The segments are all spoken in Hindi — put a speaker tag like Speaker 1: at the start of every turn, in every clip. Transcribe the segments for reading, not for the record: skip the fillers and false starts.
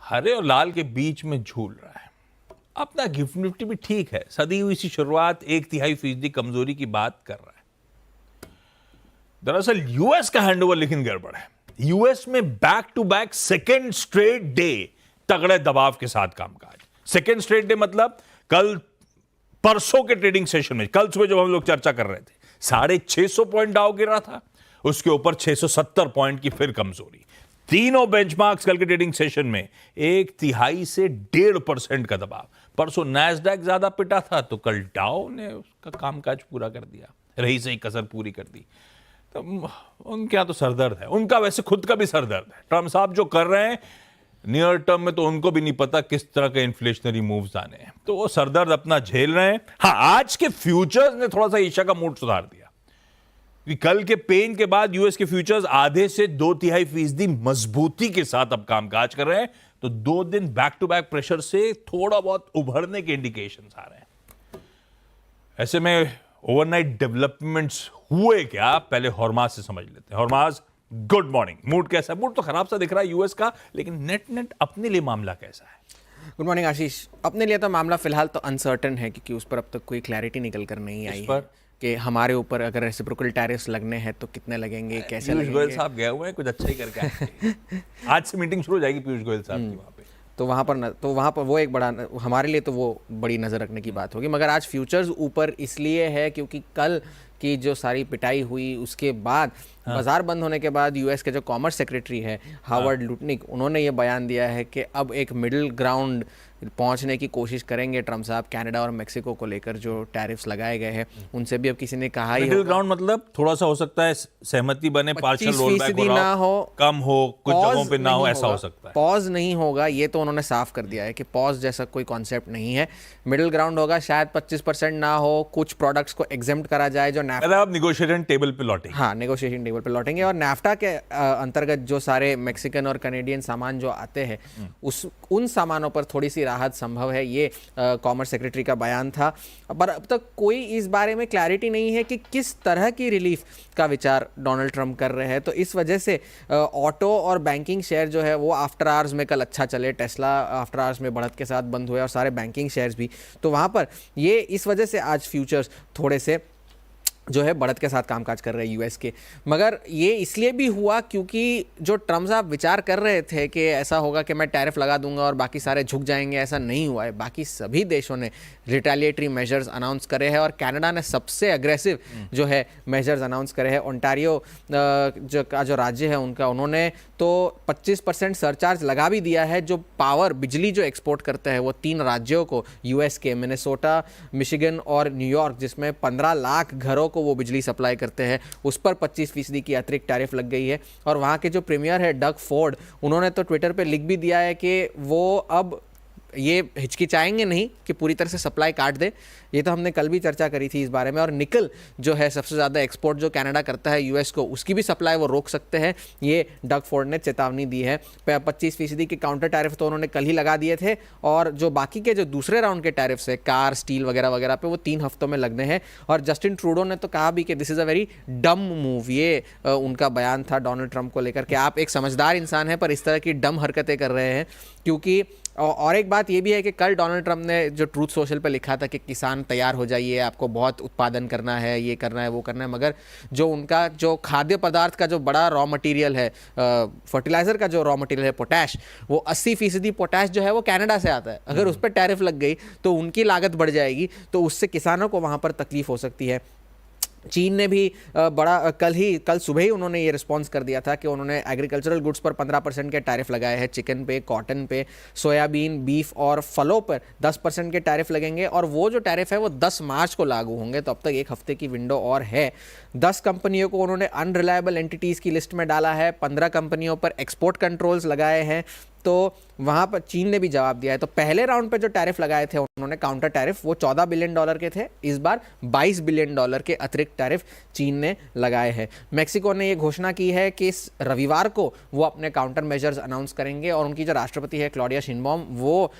Speaker 1: हरे और लाल के बीच में झूल रहा है। अपना गिफ्ट निफ्टी भी ठीक है, सदी हुई सी शुरुआत 1/3% कमजोरी की बात कर रहा है। दरअसल यूएस का हैंडओवर लेकिन गड़बड़ है। यूएस में back to back second straight day तगड़े दबाव के साथ कामकाज। सेकेंड स्ट्रेट डे मतलब कल परसों के ट्रेडिंग सेशन में, कल सुबह जब हम लोग चर्चा कर रहे थे, 650 पॉइंट डाउ गिरा था, उसके ऊपर 670 पॉइंट की फिर कमजोरी। तीनों बेंचमार्क्स कल के ट्रेडिंग सेशन में 1/3 से 1.5% का दबाव। परसों नैस्डैक ज्यादा पिटा था तो कल डाउ ने उसका कामकाज पूरा कर दिया, रही सही कसर पूरी कर दी। तो उनके यहां तो सरदर्द है, उनका वैसे खुद का भी सरदर्द है। ट्रम्प साहब जो कर रहे हैं नियर टर्म में तो उनको भी नहीं पता किस तरह के इन्फ्लेशनरी मूव्स आने हैं, तो वो सरदर्द अपना झेल रहे हैं। हाँ, आज के फ्यूचर्स ने थोड़ा सा एशिया का मूड सुधार दिया। कल के पेन के बाद यूएस के फ्यूचर्स आधे से 2/3% मजबूती के साथ अब कामकाज कर रहे हैं, तो 2 दिन बैक टू बैक प्रेशर से थोड़ा बहुत उभरने के इंडिकेशंस आ रहे हैं। ऐसे में ओवरनाइट डेवलपमेंट्स हुए क्या, पहले हॉर्माज से समझ लेते हैं। हॉर्माज, गुड मॉर्निंग। मूड कैसा है? मूड तो खराब सा दिख रहा है यूएस का, लेकिन नेट अपने लिए मामला कैसा है?
Speaker 2: गुड मॉर्निंग आशीष। अपने लिए तो मामला फिलहाल तो अनसर्टन है, क्योंकि उस पर अब तक कोई क्लैरिटी निकल कर नहीं आई है कि हमारे ऊपर अगर रेसिप्रोकल टैरिफ्स लगने हैं तो कितने लगेंगे, कैसे लगेंगे।
Speaker 1: पीयूष गोयल साहब गए हुए हैं, कुछ अच्छा ही करके आए। आज से मीटिंग शुरू हो जाएगी पीयूष गोयल साहब की वहाँ पे।
Speaker 2: तो वहाँ पर वो एक बड़ा, हमारे लिए तो वो बड़ी नज़र रखने की बात होगी। मगर आज फ्यूचर्स ऊपर इसलिए है क्योंकि कल की जो सारी पिटाई हुई उसके बाद, बाजार बंद होने के बाद यूएस के जो कॉमर्स सेक्रेटरी है हावर्ड लुटनिक, उन्होंने ये बयान दिया है कि अब एक मिडिल ग्राउंड पहुंचने की कोशिश करेंगे ट्रम्प साहब। कनाडा और मेक्सिको को लेकर जो टैरिफ्स लगाए गए हैं उनसे भी अब किसी ने कहा ही
Speaker 1: मिडिल ग्राउंड मतलब थोड़ा सा हो सकता है सहमति बने, पार्शियल रोल बैक
Speaker 2: ना हो,
Speaker 1: कम हो, कुछ जगहों पे ना हो, ऐसा हो सकता है।
Speaker 2: पॉज नहीं होगा, ये तो उन्होंने साफ कर दिया है कि पॉज जैसा कोई कॉन्सेप्ट नहीं है। मिडिल ग्राउंड होगा, शायद 25% ना हो, कुछ प्रोडक्ट्स को एग्जेम्प्ट करा जाए जो
Speaker 1: मतलब आप नेगोशिएशन टेबल पे लौटेंगे।
Speaker 2: हाँ, नेगोशिएशन टेबल पे लौटेंगे। और नाफ्टा के अंतर्गत जो सारे मैक्सिकन और कनेडियन सामान जो आते हैं उन सामानों पर थोड़ी सी राहत संभव है, ये कॉमर्स सेक्रेटरी का बयान था। पर अब तक कोई इस बारे में क्लैरिटी नहीं है कि किस तरह की रिलीफ का विचार डोनाल्ड ट्रंप कर रहे हैं। तो इस वजह से ऑटो और बैंकिंग शेयर जो है वो आफ्टर आवर्स में कल अच्छा चले। टेस्ला आफ्टर आवर्स में बढ़त के साथ बंद हुए और सारे बैंकिंग शेयर्स भी। तो वहाँ पर ये इस वजह से आज फ्यूचर्स थोड़े से जो है बढ़त के साथ कामकाज कर रहे हैं यूएस के। मगर ये इसलिए भी हुआ क्योंकि जो ट्रम्प साहब विचार कर रहे थे कि ऐसा होगा कि मैं टैरिफ लगा दूंगा और बाकी सारे झुक जाएंगे, ऐसा नहीं हुआ है। बाकी सभी देशों ने रिटेलिएटरी मेजर्स अनाउंस करे हैं और कनाडा ने सबसे अग्रेसिव जो है मेजर्स अनाउंस करे हैं। ओंटारियो जो राज्य है उनका, उन्होंने तो 25% सरचार्ज लगा भी दिया है। जो पावर, बिजली जो एक्सपोर्ट करते हैं वो 3 राज्यों को, यूएस के मिनेसोटा, मिशिगन और न्यूयॉर्क, जिसमें 15 लाख घरों को वो बिजली सप्लाई करते हैं, उस पर 25% की अतिरिक्त टैरिफ लग गई है। और वहाँ के जो प्रीमियर है डग फोर्ड, उन्होंने तो ट्विटर पे लिख भी दिया है कि वो अब ये हिचकिचाएंगे नहीं कि पूरी तरह से सप्लाई काट दे। ये तो हमने कल भी चर्चा करी थी इस बारे में। और निकल जो है सबसे ज़्यादा एक्सपोर्ट जो कनाडा करता है यूएस को, उसकी भी सप्लाई वो रोक सकते हैं, ये डग फोर्ड ने चेतावनी दी है। 25% के काउंटर टैरिफ तो उन्होंने कल ही लगा दिए थे। और जो बाकी के जो दूसरे राउंड के टैरिफ्स है कार, स्टील वगैरह वगैरह पे, वो 3 हफ्तों में लगने हैं। और जस्टिन ट्रूडो ने तो कहा भी कि दिस इज़ अ वेरी डम मूव। ये उनका बयान था डोनाल्ड ट्रंप को लेकर कि आप एक समझदार इंसान हैं पर इस तरह की डम हरकतें कर रहे हैं। क्योंकि और एक बात ये भी है कि कल डोनाल्ड ट्रंप ने जो ट्रूथ सोशल पे लिखा था कि किसान तैयार हो जाइए, आपको बहुत उत्पादन करना है, ये करना है, वो करना है। मगर जो उनका जो खाद्य पदार्थ का जो बड़ा रॉ मटेरियल है, फर्टिलाइजर का जो रॉ मटेरियल है पोटैश, वो 80% पोटैश जो है वो कनाडा से आता है। अगर उस पर टैरिफ लग गई तो उनकी लागत बढ़ जाएगी, तो उससे किसानों को वहाँ पर तकलीफ हो सकती है। चीन ने भी कल सुबह ही उन्होंने ये रिस्पॉन्स कर दिया था कि उन्होंने एग्रीकल्चरल गुड्स पर 15% के टैरिफ लगाए हैं। चिकन पे, कॉटन पे, सोयाबीन, बीफ और फलों पर 10% के टैरिफ लगेंगे। और वो जो टैरिफ है वो 10 मार्च को लागू होंगे, तो अब तक 1 हफ्ते की विंडो और है। 10 कंपनियों को उन्होंने अनरिलायबल एंटिटीज़ की लिस्ट में डाला है। 15 कंपनियों पर एक्सपोर्ट कंट्रोल्स लगाए हैं। तो वहाँ पर चीन ने भी जवाब दिया है। तो पहले राउंड पे जो टैरिफ लगाए थे उन्होंने काउंटर टैरिफ, वो $14 बिलियन के थे। इस बार $22 बिलियन के अतिरिक्त टैरिफ चीन ने लगाए हैं। मेक्सिको ने ये घोषणा की है कि इस रविवार को वो अपने काउंटर मेजर्स अनाउंस करेंगे। और उनकी जो राष्ट्रपति है क्लॉडिया शिनबॉम, वो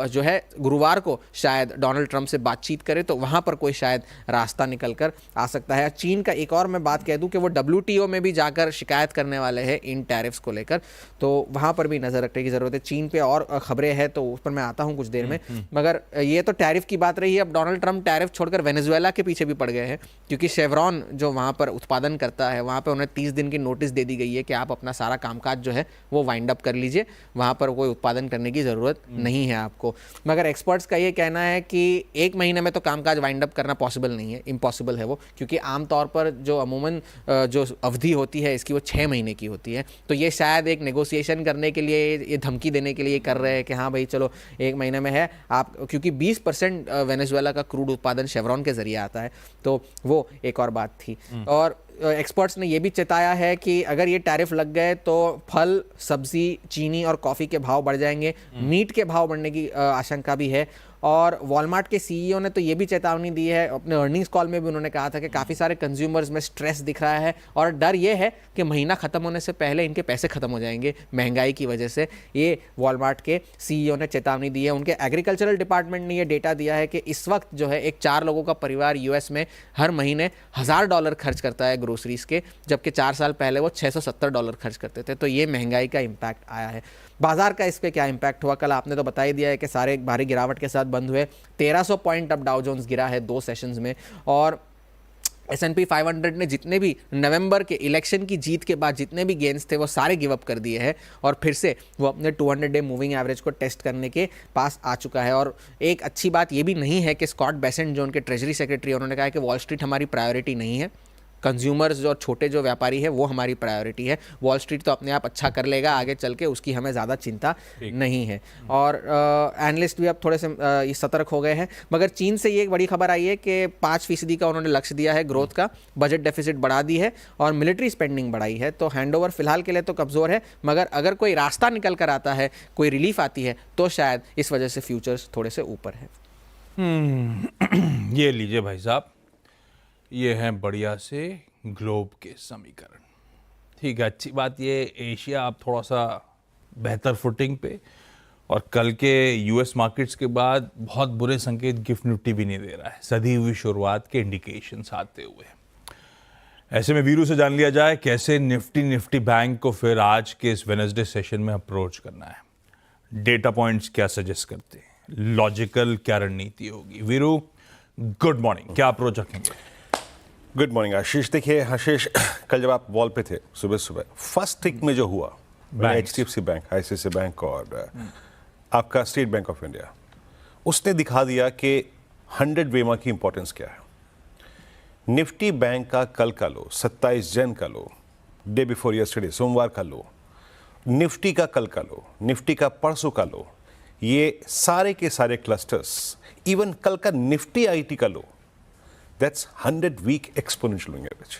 Speaker 2: जो है गुरुवार को शायद डोनाल्ड ट्रंप से बातचीत करे, तो वहाँ पर कोई शायद रास्ता निकल कर आ सकता है। चीन का एक और मैं बात कह दूँ कि वो WTO में भी जाकर शिकायत करने वाले हैं इन टैरिफ्स को लेकर, तो वहाँ पर भी नज़र रखने की ज़रूरत है। चीन पे और खबरें हैं तो उस पर मैं आता हूँ कुछ देर में, मगर ये तो टैरिफ की बात रही है। अब डोनाल्ड ट्रंप टैरिफ छोड़कर वेनेजुएला के पीछे भी पड़ गए हैं, क्योंकि शेवरॉन जो वहाँ पर उत्पादन करता है, वहाँ पर उन्हें 30 दिन की नोटिस दे दी गई है कि आप अपना सारा कामकाज जो है वो वाइंड अप कर लीजिए, वहाँ पर कोई उत्पादन करने की ज़रूरत नहीं है आपको। मगर एक्सपर्ट्स का ये कहना है कि 1 महीने में तो कामकाज वाइंड अप करना पॉसिबल नहीं है, इम्पॉसिबल है वो, क्योंकि आमतौर पर जो अमूमन जो अवधि होती है इसकी वो 6 महीने की होती है। तो ये शायद एक नेगोशिएशन करने के लिए, ये धमकी देने के लिए कर रहे हैं कि हाँ भाई चलो 1 महीने में है आप, क्योंकि 20% वेनेजुएला का क्रूड उत्पादन शेवरॉन के जरिए आता है, तो वो एक और बात थी। और एक्सपर्ट्स ने ये भी चेताया है कि अगर ये टैरिफ लग गए तो फल, सब्जी, चीनी और कॉफ़ी के भाव बढ़ जाएंगे, मीट के भाव बढ़ने की आशंका भी है। और वॉलमार्ट के सीईओ ने तो ये भी चेतावनी दी है, अपने अर्निंग्स कॉल में भी उन्होंने कहा था कि काफ़ी सारे कंज्यूमर्स में स्ट्रेस दिख रहा है और डर ये है कि महीना ख़त्म होने से पहले इनके पैसे ख़त्म हो जाएंगे महंगाई की वजह से। ये वॉलमार्ट के सीईओ ने चेतावनी दी है। उनके एग्रीकल्चरल डिपार्टमेंट ने ये डेटा दिया है कि इस वक्त जो है एक 4 लोगों का परिवार यूएस में हर महीने $1000 खर्च करता है ग्रोसरीज के, जबकि 4 साल पहले वो $670 खर्च करते थे। तो ये महंगाई का इम्पैक्ट आया है। बाजार का इस पे क्या इम्पैक्ट हुआ, कल आपने तो बता ही दिया है कि सारे भारी गिरावट के साथ बंद हुए। 1300 पॉइंट अब डाउ जोन्स गिरा है 2 सेशंस में। और S&P 500 ने जितने भी नवंबर के इलेक्शन की जीत के बाद जितने भी गेन्स थे वो सारे गिव अप कर दिए हैं और फिर से वो अपने 200 डे मूविंग एवरेज को टेस्ट करने के पास आ चुका है। और एक अच्छी बात ये भी नहीं है कि स्कॉट बेसेंट जो उनके ट्रेजरी सेक्रेटरी है, उन्होंने कहा है कि वॉल स्ट्रीट हमारी प्रायोरिटी नहीं है, कंज्यूमर्स जो छोटे जो व्यापारी है वो हमारी प्रायोरिटी है, वॉल स्ट्रीट तो अपने आप अच्छा कर लेगा आगे चल के, उसकी हमें ज़्यादा चिंता नहीं है। और एनालिस्ट भी अब थोड़े से सतर्क हो गए हैं। मगर चीन से ये एक बड़ी खबर आई है कि 5% का उन्होंने लक्ष्य दिया है ग्रोथ का, बजट डेफिसिट बढ़ा दी है और मिलिट्री स्पेंडिंग बढ़ाई है। तो हैंडओवर फिलहाल के लिए तो कमज़ोर है, मगर अगर कोई रास्ता निकल कर आता है, कोई रिलीफ आती है, तो शायद इस वजह से फ्यूचर्स थोड़े से ऊपर है।
Speaker 1: ये लीजिए भाई साहब, ये हैं बढ़िया से ग्लोब के समीकरण। ठीक है, अच्छी बात ये एशिया अब थोड़ा सा बेहतर फुटिंग पे, और कल के यूएस मार्केट्स के बाद बहुत बुरे संकेत गिफ्ट निफ्टी भी नहीं दे रहा है, सधी हुई शुरुआत के इंडिकेशंस आते हुए। ऐसे में वीरू से जान लिया जाए कैसे निफ्टी बैंक को फिर आज के इस वेडनेसडे सेशन में अप्रोच करना है। डेटा पॉइंट्स क्या सजेस्ट करते हैं, लॉजिकल क्या रणनीति होगी। वीरू गुड मॉर्निंग, क्या अप्रोच रखेंगे?
Speaker 3: गुड मॉर्निंग आशीष। देखिए आशीष, कल जब आप वॉल पे थे सुबह सुबह, फर्स्ट थिक में जो हुआ HDFC बैंक, ICICI बैंक और आपका स्टेट बैंक ऑफ इंडिया, उसने दिखा दिया कि 100 वेमा की इंपॉर्टेंस क्या है। निफ्टी बैंक का कल का लो 27 जन का लो, डे बिफोर यस्टरडे सोमवार का लो, निफ्टी का कल का लो, निफ्टी का परसों का लो, ये सारे के सारे क्लस्टर्स, इवन कल का निफ्टी IT का लो, that's 100 week exponential moving average.